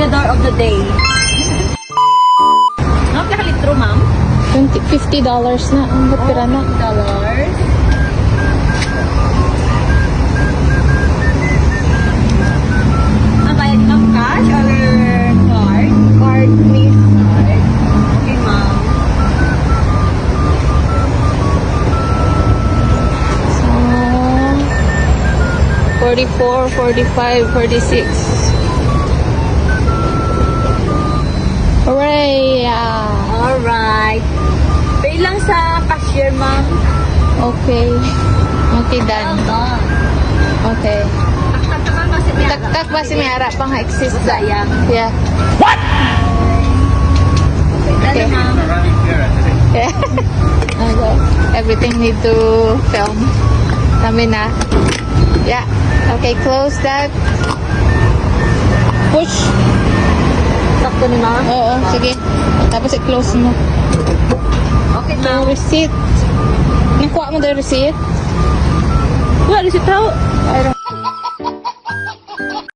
Tinador of the day. Ano kaya litro, ma'am? $50 na. Ang pira na. $50. Ang bayad ng cash or card? Card, please. Card. Okay, ma'am. So, 44, 45, 46. Hooray! Alright. Pay lang sa cashier, ma'am. Okay. Okay, done. Done. Okay. Taktakan kasi may Tak ba si may harap pang exist da? Sayang. Yeah. Okay, ma'am. Yeah. Okay. Everything need to film. Namin na. Yeah. Okay, close that. Push. Sakto ni ma'am. Oo, sige. Tapos i-close mo. Okay, Yung ma'am. receipt. Nakuha mo daw yung receipt? Wala, receipt how? I don't